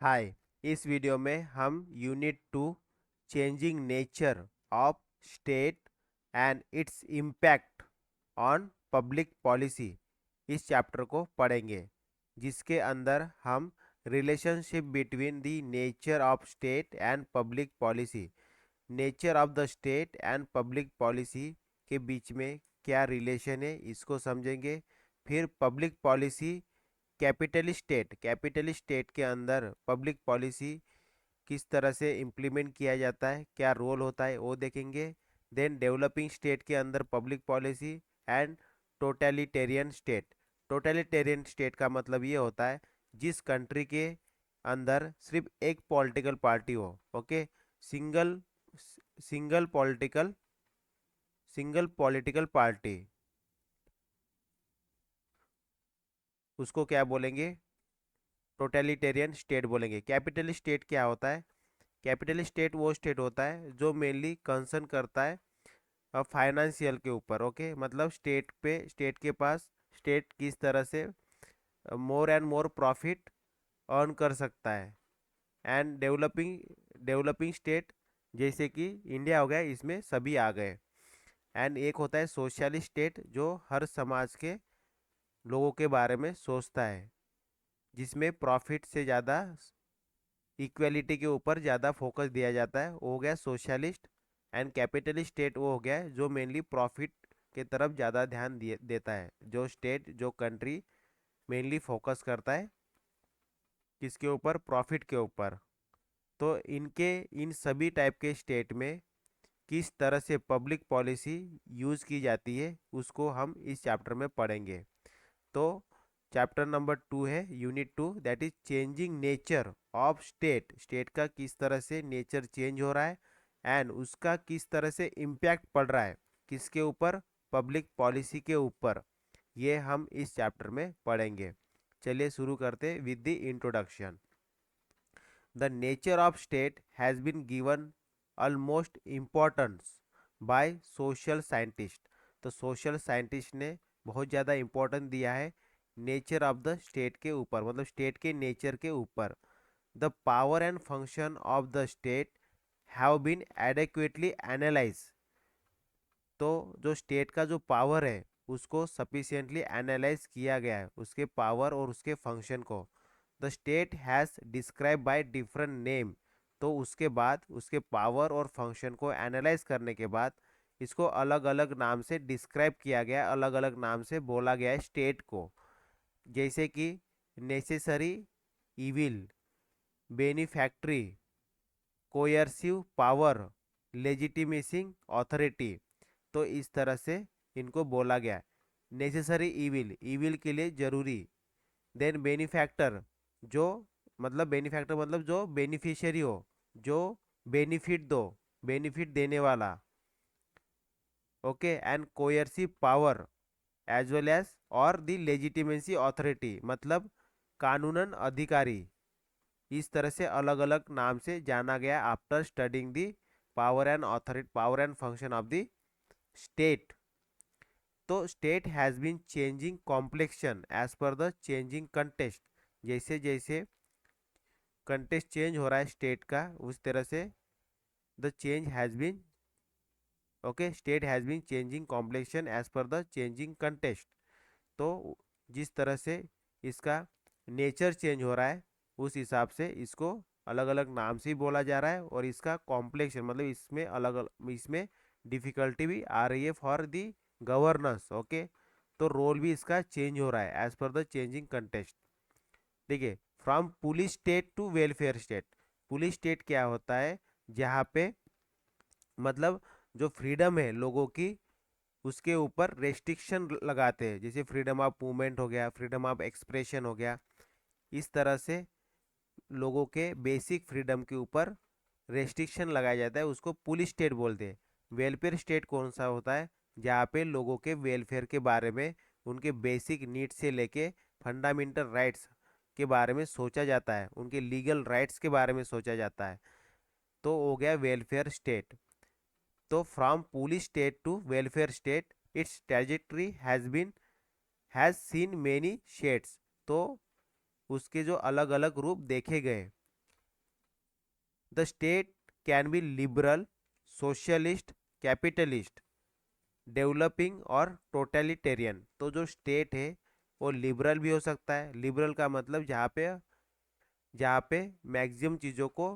हाय। इस वीडियो में हम unit 2 changing nature of state and its impact on public policy इस चैप्टर को पढ़ेंगे, जिसके अंदर हम relationship between the nature of state and public policy, nature of the state and public policy के बीच में क्या रिलेशन है इसको समझेंगे। फिर पब्लिक पॉलिसी, कैपिटलिस्ट स्टेट के अंदर पब्लिक पॉलिसी किस तरह से इम्प्लीमेंट किया जाता है, क्या रोल होता है वो देखेंगे। देन डेवलपिंग स्टेट के अंदर public policy and totalitarian state का मतलब ये होता है जिस कंट्री के अंदर सिर्फ एक पॉलिटिकल पार्टी हो। Okay, single single political single political party, उसको क्या बोलेंगे? टोटलिटेरियन स्टेट बोलेंगे। कैपिटल स्टेट क्या होता है? कैपिटल स्टेट वो स्टेट होता है जो मेनली कंसर्न करता है फाइनेंशियल के ऊपर। ओके, मतलब स्टेट के पास स्टेट किस तरह से more and more profit earn कर सकता है। एंड डेवलपिंग स्टेट जैसे कि इंडिया हो गया, इसमें सभी आ गए। एंड एक होता है सोशलिस्ट स्टेट जो हर समाज के लोगों के बारे में सोचता है, जिसमें प्रॉफिट से ज़्यादा इक्वेलिटी के ऊपर ज़्यादा फोकस दिया जाता है, वो हो गया सोशलिस्ट। एंड कैपिटलिस्ट स्टेट वो हो गया है जो मेनली प्रॉफिट के तरफ ज़्यादा ध्यान देता है। जो कंट्री मेनली फोकस करता है किसके ऊपर? प्रॉफिट के ऊपर। तो इन सभी टाइप के स्टेट में किस तरह से पब्लिक पॉलिसी यूज़ की जाती है उसको हम इस चैप्टर में पढ़ेंगे। तो चैप्टर नंबर 2 है, unit 2, that is changing nature of state का किस तरह से नेचर चेंज हो रहा है एंड उसका किस तरह से इम्पैक्ट पड़ रहा है किसके ऊपर? पब्लिक पॉलिसी के ऊपर। ये हम इस चैप्टर में पढ़ेंगे। चलिए शुरू करते with the introduction. The nature of state has been given almost importance by social scientist. तो सोशल साइंटिस्ट ने बहुत ज़्यादा इम्पोर्टेंस दिया है नेचर ऑफ द स्टेट के ऊपर, मतलब स्टेट के नेचर के ऊपर। The power and function of the state have been adequately analyse. तो जो स्टेट का जो पावर है उसको सफिशिएंटली एनालाइज किया गया है, उसके पावर और उसके फंक्शन को। The state has describe by different name. तो उसके बाद उसके पावर और फंक्शन को एनालाइज करने के बाद इसको अलग अलग नाम से डिस्क्राइब किया गया, अलग अलग नाम से बोला गया है स्टेट को। जैसे कि नेसेसरी इविल, बेनिफैक्ट्री, कोयर्सिव पावर, लेजिटिमेसिंग अथॉरिटी। तो इस तरह से इनको बोला गया। नेसेसरी इविल, इविल के लिए जरूरी। देन बेनिफैक्टर, जो बेनिफैक्टर मतलब जो बेनिफिशियरी हो, जो बेनिफिट दो, बेनिफिट देने वाला। Okay, and coercive power as well as और द लेजिटिमेसी अथॉरिटी, मतलब कानूनन अधिकारी। इस तरह से अलग अलग नाम से जाना गया after studying the power and function of the state. तो state has been changing complexion as per the changing contest. जैसे जैसे कंटेस्ट चेंज हो रहा है स्टेट का, उस तरह से the change has been, okay, state has been changing complexion as per the changing context. तो जिस तरह से इसका नेचर चेंज हो रहा है उस हिसाब से इसको अलग अलग नाम से ही बोला जा रहा है, और इसका कॉम्प्लेक्शन मतलब इसमें डिफ़िकल्टी भी आ रही है फॉर दी गवर्नेंस। ओके, तो रोल भी इसका चेंज हो रहा है as per the changing contest. देखिए, from police state to welfare state. Police state क्या होता है? जहाँ पे मतलब जो फ्रीडम है लोगों की उसके ऊपर रेस्ट्रिक्शन लगाते हैं, जैसे फ्रीडम ऑफ मूवमेंट हो गया, फ्रीडम ऑफ एक्सप्रेशन हो गया। इस तरह से लोगों के बेसिक फ्रीडम के ऊपर रेस्ट्रिक्शन लगाया जाता है, उसको पुलिस स्टेट बोलते हैं। वेलफेयर स्टेट कौन सा होता है? जहाँ पे लोगों के वेलफेयर के बारे में, उनके बेसिक नीड्स से लेके फंडामेंटल राइट्स के बारे में सोचा जाता है, उनके लीगल राइट्स के बारे में सोचा जाता है। तो हो गया वेलफेयर स्टेट। तो from police state to welfare state its trajectory has seen many shades. तो उसके जो अलग अलग रूप देखे गए, the state can be liberal, socialist, capitalist, developing और टोटलिटेरियन। तो जो स्टेट है वो लिबरल भी हो सकता है। लिबरल का मतलब जहाँ पे मैक्सिमम चीज़ों को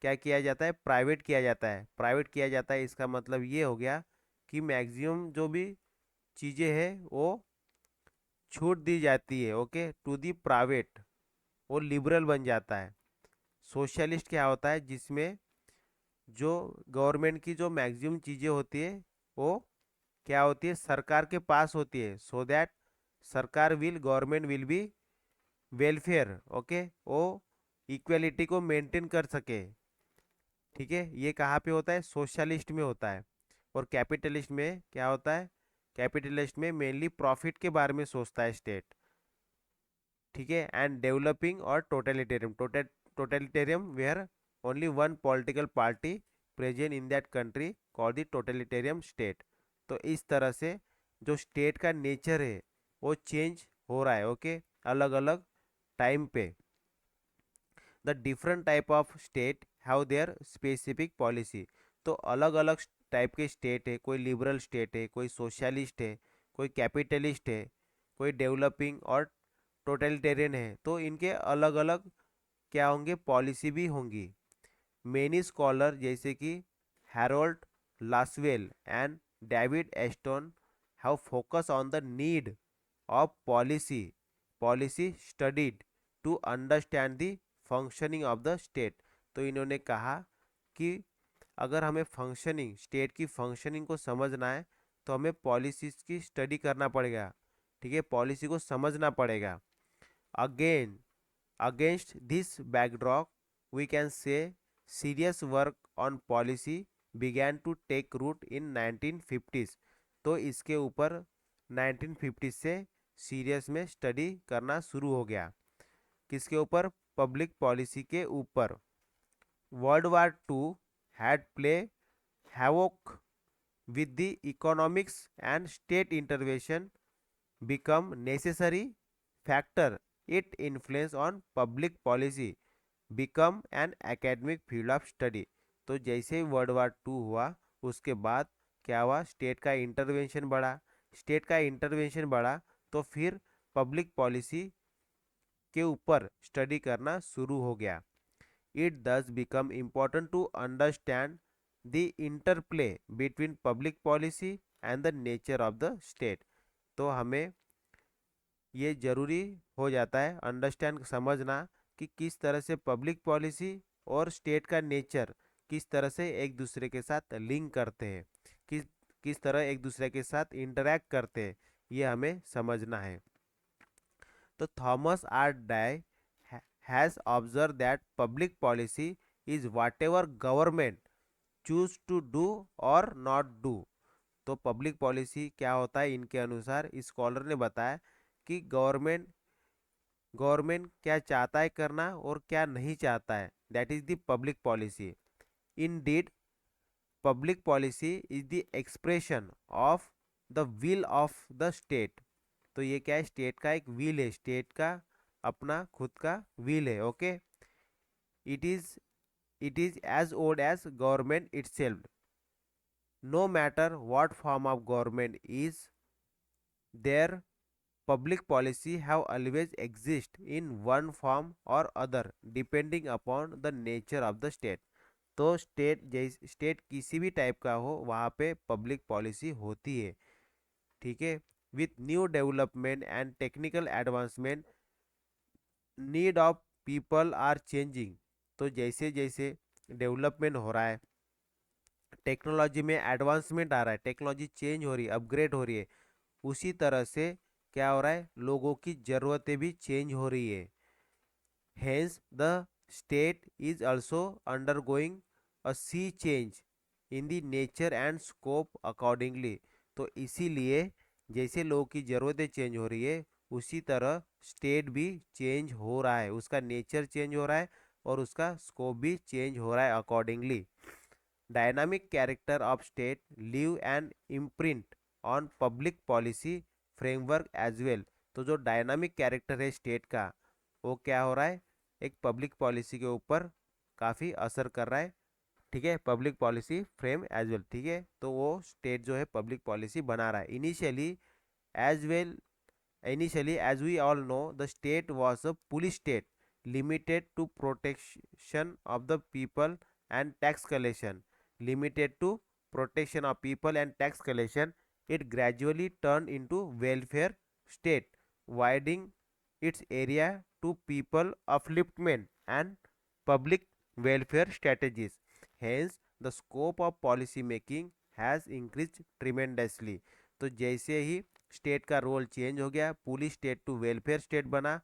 क्या किया जाता है, प्राइवेट किया जाता है। प्राइवेट किया जाता है इसका मतलब ये हो गया कि मैक्सिमम जो भी चीज़ें हैं वो छूट दी जाती है, ओके, टू दी प्राइवेट, वो लिबरल बन जाता है। सोशलिस्ट क्या होता है, जिसमें जो गवर्नमेंट की जो मैक्सिमम चीज़ें होती है वो क्या होती है, सरकार के पास होती है, so that government will be welfare, okay, वो इक्वलिटी को मेंटेन कर सके। ठीक है, ये कहाँ पे होता है, सोशलिस्ट में होता है। और कैपिटलिस्ट में क्या होता है, कैपिटलिस्ट में मेनली प्रॉफिट के बारे में सोचता है स्टेट। ठीक है, एंड डेवलपिंग और totalitarian, totalitarian where only one political party present in that country called the totalitarian state. तो इस तरह से जो स्टेट का नेचर है वो चेंज हो रहा है, ओके, अलग अलग टाइम पे। The different type of state have their specific policy. तो अलग अलग टाइप के स्टेट है, कोई लिबरल स्टेट है, कोई सोशलिस्ट है, कोई कैपिटलिस्ट है, कोई डेवलपिंग और टोटलिटेरियन है। तो इनके अलग अलग क्या होंगे, पॉलिसी भी होंगी। मेनी स्कॉलर जैसे कि Harold Lasswell and David Easton have focus on the need of policy studied to understand the functioning of the state. तो इन्होंने कहा कि अगर हमें फंक्शनिंग, स्टेट की फंक्शनिंग को समझना है तो हमें पॉलिसीज की स्टडी करना पड़ेगा। ठीक है, पॉलिसी को समझना पड़ेगा। Again against this backdrop we can say serious work on policy began to take root in 1950s। तो इसके ऊपर 1950 से सीरियस में स्टडी करना शुरू हो गया। किसके ऊपर, पब्लिक पॉलिसी के ऊपर। World war 2 had play havoc with the economics and state intervention become necessary factor. It influence on public policy become an academic field of study। तो जैसे ही वर्ल्ड वॉर 2 हुआ उसके बाद क्या हुआ, स्टेट का इंटरवेंशन बढ़ा। स्टेट का इंटरवेंशन बढ़ा तो फिर पब्लिक पॉलिसी के ऊपर स्टडी करना शुरू हो गया। It thus become important to understand the interplay between public policy and the nature of the state। तो हमें ये जरूरी हो जाता है अंडरस्टैंड, समझना कि किस तरह से पब्लिक पॉलिसी और स्टेट का नेचर किस तरह से एक दूसरे के साथ लिंक करते हैं, किस किस तरह एक दूसरे के साथ इंटरैक्ट करते हैं, ये हमें समझना है। तो Thomas R Dye has observed that public policy is whatever government choose to do or not do। तो पब्लिक पॉलिसी क्या होता है इनके अनुसार, इस स्कॉलर ने बताया कि गवर्नमेंट क्या चाहता है करना और क्या नहीं चाहता है, that is the public policy. Indeed public policy is the expression of the will of the state. तो ये क्या है, स्टेट का एक विल है, स्टेट का अपना खुद का विल है, okay. It is it is as old as government itself. No matter what form of government is there, public policy have always exist in one form or other depending upon the nature of the state। तो state किसी भी type का हो वहाँ पे public policy होती है। ठीक है, with new development and technical advancement need of people are changing. तो जैसे जैसे डेवलपमेंट हो रहा है, टेक्नोलॉजी में एडवांसमेंट आ रहा है, टेक्नोलॉजी चेंज हो रही है, अपग्रेड हो रही है, उसी तरह से क्या हो रहा है, लोगों की ज़रूरतें भी चेंज हो रही है। Hence the state is also undergoing a sea change in the nature and scope accordingly. तो इसीलिए जैसे लोगों की ज़रूरतें चेंज हो रही है उसी तरह स्टेट भी चेंज हो रहा है, उसका नेचर चेंज हो रहा है और उसका स्कोप भी चेंज हो रहा है accordingly. Dynamic character of state leave an imprint on public policy framework as well. तो जो डायनामिक कैरेक्टर है स्टेट का वो क्या हो रहा है, एक पब्लिक पॉलिसी के ऊपर काफ़ी असर कर रहा है, ठीक है, public policy frame as well, ठीक है। तो वो स्टेट जो है पब्लिक पॉलिसी बना रहा है। As well initially as we all know the state was a police state limited to protection of the people and tax collection. Limited to protection of people and tax collection, it gradually turned into welfare state, widening its area to people upliftment and public welfare strategies. Hence, the scope of policy making has increased tremendously. तो जैसे ही state का role change हो गया, police state to welfare state बना,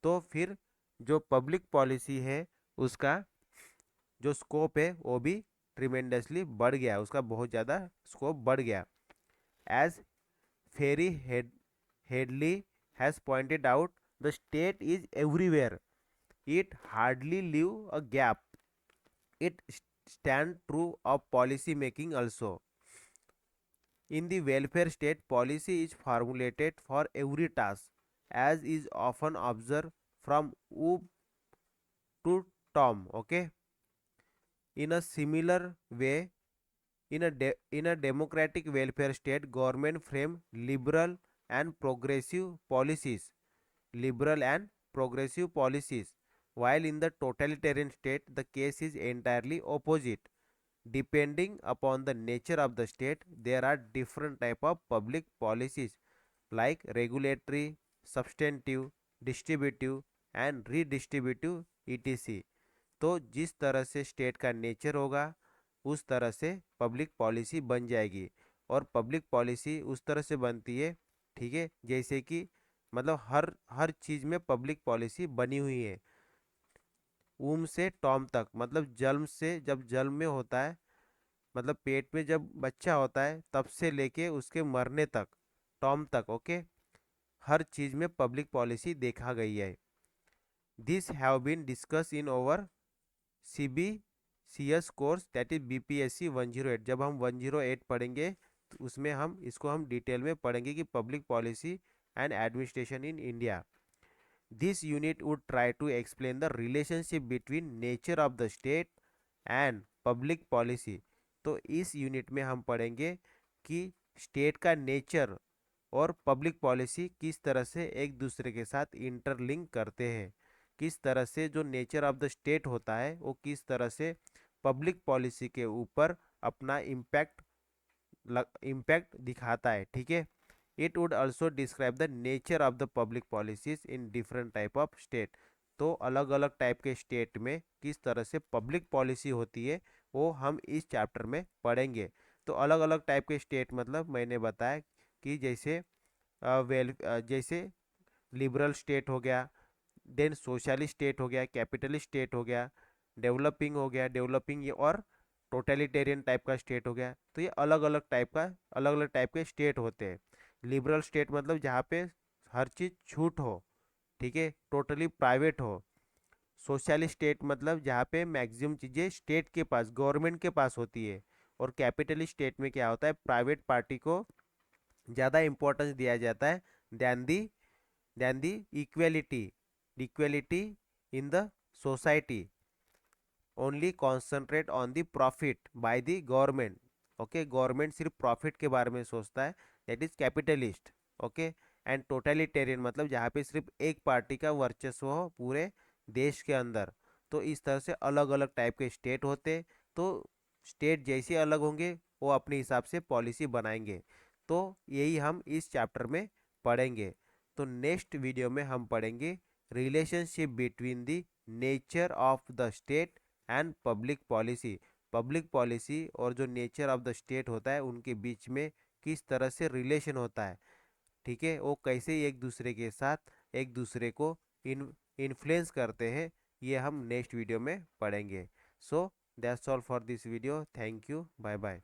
तो फिर जो पब्लिक पॉलिसी है उसका जो स्कोप है वो भी ट्रिमेंडसली बढ़ गया, उसका बहुत ज़्यादा स्कोप बढ़ गया। As Ferrel Heady has pointed out, the state is everywhere, it hardly leave a gap, it stand true of policy making also. In the welfare state, policy is formulated for every task, as is often observed from womb to tomb. Okay. In a similar way, in a democratic welfare state, government frame and progressive policies, liberal and progressive policies, while in the totalitarian state, the case is entirely opposite. Depending upon the nature of the state, there are different type of public policies like regulatory, substantive, distributive and redistributive etc. तो जिस तरह से state का nature होगा उस तरह से public policy बन जाएगी। और पब्लिक पॉलिसी उस तरह से बनती है, ठीक है, जैसे कि मतलब हर चीज़ में पब्लिक पॉलिसी बनी हुई है। ऊम से टॉम तक, मतलब जन्म से, जब जन्म में होता है, मतलब पेट में जब बच्चा होता है तब से लेके उसके मरने तक, टॉम तक, ओके, हर चीज़ में पब्लिक पॉलिसी देखा गई है। This have been discuss in our CBCS course that is BPSC 108। जब हम 108 पढ़ेंगे तो उसमें हम डिटेल में पढ़ेंगे कि public policy and administration in India. This unit would try to explain the relationship between nature of the state and public policy. तो इस यूनिट में हम पढ़ेंगे कि स्टेट का नेचर और पब्लिक पॉलिसी किस तरह से एक दूसरे के साथ इंटरलिंक करते हैं, किस तरह से जो नेचर ऑफ द स्टेट होता है वो किस तरह से पब्लिक पॉलिसी के ऊपर अपना इम्पैक्ट दिखाता है, ठीक है। It would also describe the nature of the public policies in different type of state. तो अलग अलग टाइप के स्टेट में किस तरह से पब्लिक पॉलिसी होती है वो हम इस चैप्टर में पढ़ेंगे। तो अलग अलग टाइप के स्टेट मतलब मैंने बताया कि जैसे लिबरल स्टेट हो गया, देन सोशलिस्ट स्टेट हो गया, कैपिटलिस्ट स्टेट हो गया, डेवलपिंग हो गया, डेवलपिंग और टोटलिटेरियन टाइप का स्टेट हो गया। तो ये अलग अलग टाइप के स्टेट होते हैं। लिबरल स्टेट मतलब जहाँ पे हर चीज़ छूट हो, ठीक है, टोटली प्राइवेट हो। सोशलिस्ट स्टेट मतलब जहाँ पे मैक्सिमम चीज़ें स्टेट के पास, गवर्नमेंट के पास होती है। और कैपिटलिस्ट स्टेट में क्या होता है, प्राइवेट पार्टी को ज़्यादा इंपॉर्टेंस दिया जाता है than the equality in the society, only concentrate on the profit by the government. Okay, government सिर्फ प्रॉफिट के बारे में सोचता है, that is capitalist. Okay, and totalitarian मतलब जहाँ पे सिर्फ एक पार्टी का वर्चस्व हो पूरे देश के अंदर। तो इस तरह से अलग अलग टाइप के स्टेट होते। तो स्टेट जैसे अलग होंगे वो अपने हिसाब से पॉलिसी बनाएंगे। तो यही हम इस चैप्टर में पढ़ेंगे। तो नेक्स्ट वीडियो में हम पढ़ेंगे relationship between the nature of the state and public policy. Public policy और जो नेचर ऑफ द स्टेट होता है उनके बीच में किस तरह से रिलेशन होता है, ठीक है, वो कैसे एक दूसरे के साथ एक दूसरे को इन्फ्लुएंस करते हैं, ये हम नेक्स्ट वीडियो में पढ़ेंगे। So that's all for this video. Thank you, bye bye.